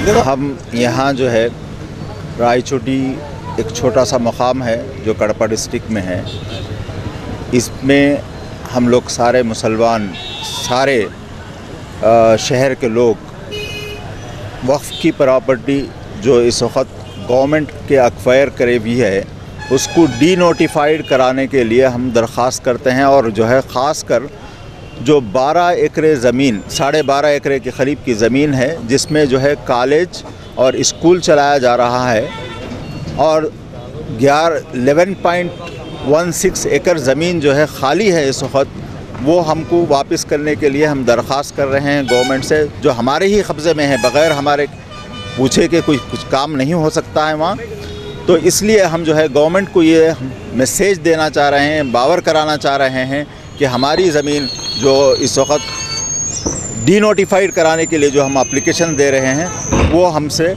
हम यहाँ जो है रायचोटी एक छोटा सा मकाम है जो कड़पा डिस्ट्रिक्ट में है। इसमें हम लोग सारे मुसलमान, सारे शहर के लोग वक्फ की प्रॉपर्टी जो इस वक्त गवर्नमेंट के एक्वायर करे हुई है उसको डी नोटिफाइड कराने के लिए हम दरख्वास्त करते हैं। और जो है ख़ास कर जो 12 एकड़ ज़मीन, 12.5 एकड़ के करीब की ज़मीन है जिसमें जो है कॉलेज और स्कूल चलाया जा रहा है, और 11.16 एकड़ ज़मीन जो है खाली है इस वक्त, वो हमको वापस करने के लिए हम दरख्वास्त कर रहे हैं गवर्नमेंट से, जो हमारे ही कब्ज़े में है, बग़ैर हमारे पूछे के कुछ काम नहीं हो सकता है वहाँ। तो इसलिए हम जो है गवर्नमेंट को ये मैसेज देना चाह रहे हैं, बावर कराना चाह रहे हैं कि हमारी ज़मीन जो इस वक्त डी नोटिफाइड कराने के लिए जो हम एप्लीकेशन दे रहे हैं वो हमसे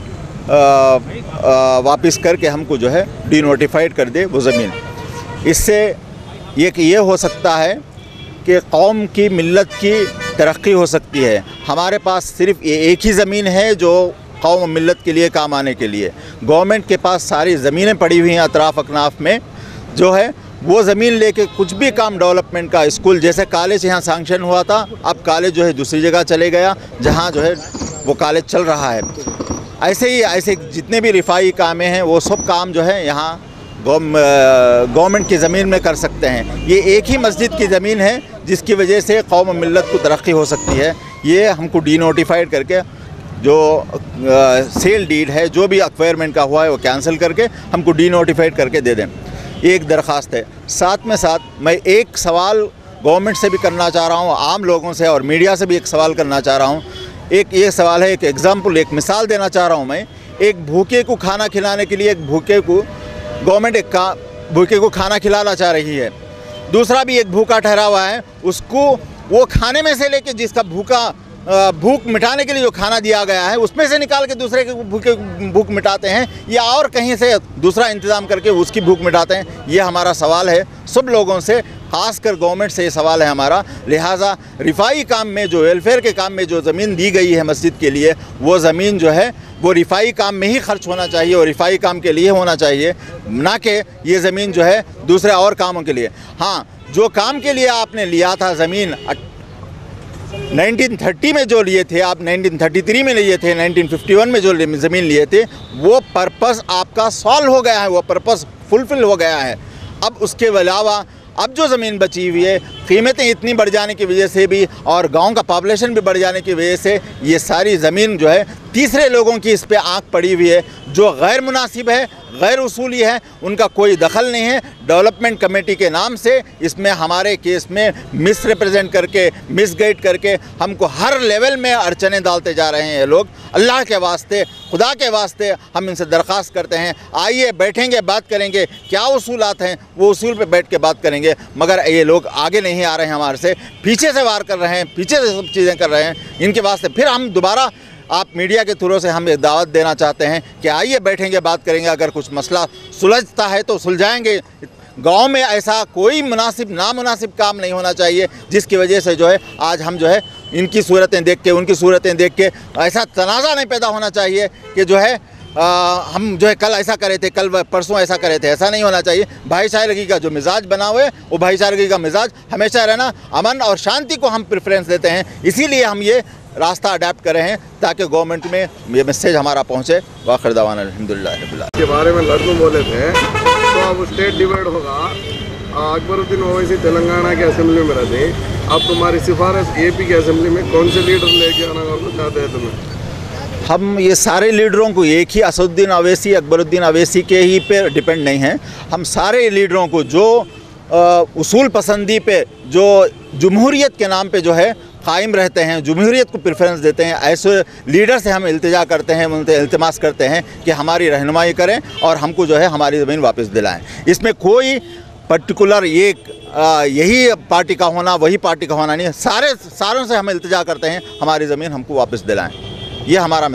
वापस करके हमको जो है डी नोटिफाइड कर दे वो ज़मीन। इससे ये हो सकता है कि कौम की, मिल्लत की तरक्की हो सकती है। हमारे पास सिर्फ़ एक ही ज़मीन है जो कौम और मिल्लत के लिए काम आने के लिए। गवर्नमेंट के पास सारी ज़मीनें पड़ी हुई हैं अतराफ़ अकनाफ़ में, जो है वो ज़मीन लेके कुछ भी काम डेवलपमेंट का, स्कूल जैसे कॉलेज यहाँ सैंक्शन हुआ था, अब कॉलेज जो है दूसरी जगह चले गया जहाँ जो है वो कॉलेज चल रहा है। ऐसे जितने भी रिफाई कामें हैं वो सब काम जो है यहाँ गवर्नमेंट की ज़मीन में कर सकते हैं। ये एक ही मस्जिद की ज़मीन है जिसकी वजह से कौम और मिल्लत को तरक्की हो सकती है। ये हमको डी नोटिफाइड करके जो सेल डीड है, जो भी एक्वायरमेंट का हुआ है वो कैंसिल करके हमको डी नोटिफाइड करके दे दें, ये एक दरख्वास्त है। साथ में साथ मैं एक सवाल गवर्नमेंट से भी करना चाह रहा हूँ, आम लोगों से और मीडिया से भी एक सवाल करना चाह रहा हूँ। एक ये सवाल है, एक एग्ज़ाम्पल, एक मिसाल देना चाह रहा हूँ मैं। एक भूखे को खाना खिलाने के लिए, एक भूखे को गवर्नमेंट भूखे को खाना खिलाना चाह रही है, दूसरा भी एक भूखा ठहरा हुआ है, उसको वो खाने में से लेके जिसका भूख मिटाने के लिए जो खाना दिया गया है उसमें से निकाल के दूसरे के भूख मिटाते हैं, या और कहीं से दूसरा इंतज़ाम करके उसकी भूख मिटाते हैं। ये हमारा सवाल है सब लोगों से, ख़ासकर गवर्नमेंट से ये सवाल है हमारा। लिहाजा रिफाई काम में, जो वेलफेयर के काम में जो ज़मीन दी गई है मस्जिद के लिए, वो ज़मीन जो है वो रिफाई काम में ही खर्च होना चाहिए और रिफाई काम के लिए होना चाहिए, ना कि ये ज़मीन जो है दूसरे और कामों के लिए। हाँ, जो काम के लिए आपने लिया था ज़मीन 1930 में जो लिए थे आप, 1933 में लिए थे, 1951 में जो ज़मीन लिए थे, वो पर्पस आपका सॉल्व हो गया है, वो पर्पस फुलफ़िल हो गया है। अब उसके अलावा अब जो ज़मीन बची हुई है, कीमतें इतनी बढ़ जाने की वजह से भी और गांव का पॉपुलेशन भी बढ़ जाने की वजह से ये सारी ज़मीन जो है तीसरे लोगों की इस पे आँख पड़ी हुई है, जो गैर मुनासिब है, गैर उसूली है, उनका कोई दखल नहीं है। डेवलपमेंट कमेटी के नाम से इसमें हमारे केस में मिस रिप्रेजेंट करके, मिसगाइड करके हमको हर लेवल में अड़चने डालते जा रहे हैं ये लोग। अल्लाह के वास्ते, खुदा के वास्ते हम इनसे दरख्वास्त करते हैं, आइए बैठेंगे, बात करेंगे, क्या उसूलात हैं वो उसूल पे बैठ के बात करेंगे। मगर ये लोग आगे नहीं आ रहे हैं, हमारे से पीछे से वार कर रहे हैं, पीछे से सब चीज़ें कर रहे हैं। इनके वास्ते फिर हम दोबारा आप मीडिया के थ्रू से हम एक दावत देना चाहते हैं कि आइए बैठेंगे, बात करेंगे, अगर कुछ मसला सुलझता है तो सुलझाएंगे। गांव में ऐसा कोई नामुनासिब काम नहीं होना चाहिए जिसकी वजह से जो है आज हम जो है इनकी सूरतें देख के, उनकी सूरतें देख के ऐसा तनाज़ा नहीं पैदा होना चाहिए कि जो है हम जो है कल ऐसा करे थे, कल परसों ऐसा करे थे, ऐसा नहीं होना चाहिए। भाईचारगी का जो मिजाज बना हुआ है वो भाईचारगी का मिजाज हमेशा रहना, अमन और शांति को हम प्रेफरेंस देते हैं, इसीलिए हम ये रास्ता अडेप्ट कर रहे हैं ताकि गवर्नमेंट में ये मैसेज हमारा पहुँचे। वाखिर दावाना अल्हम्दुलिल्लाह के बारे में लड़कों बोले थे तो अब स्टेट डिवाइड होगा, अकबरुद्दीन ओवैसी तेलंगाना के असेंबली में रहते, अब तुम्हारी सिफारिश एपी के असेंबली में कौन से लीडर लेके आना और चाहते हैं तुम्हें? हम ये सारे लीडरों को, एक ही असदुद्दीन अवैसी, अकबरुद्दीन अवैसी के ही पे डिपेंड नहीं हैं। हम सारे लीडरों को जो उसूल पसंदी पे, जो जमहूरियत के नाम पे जो है कायम रहते हैं, जमहूरियत को प्रेफरेंस देते हैं, ऐसे लीडर से हम इल्तिजा करते हैं, उनसे इल्तिमास करते हैं कि हमारी रहनुमाई करें और हमको जो है हमारी ज़मीन वापस दिलाएं। इसमें कोई पर्टिकुलर यही पार्टी का होना, वही पार्टी का होना नहीं है, सारों से हम इल्तिजा करते हैं हमारी ज़मीन हमको वापस दिलाएं। ये हमारा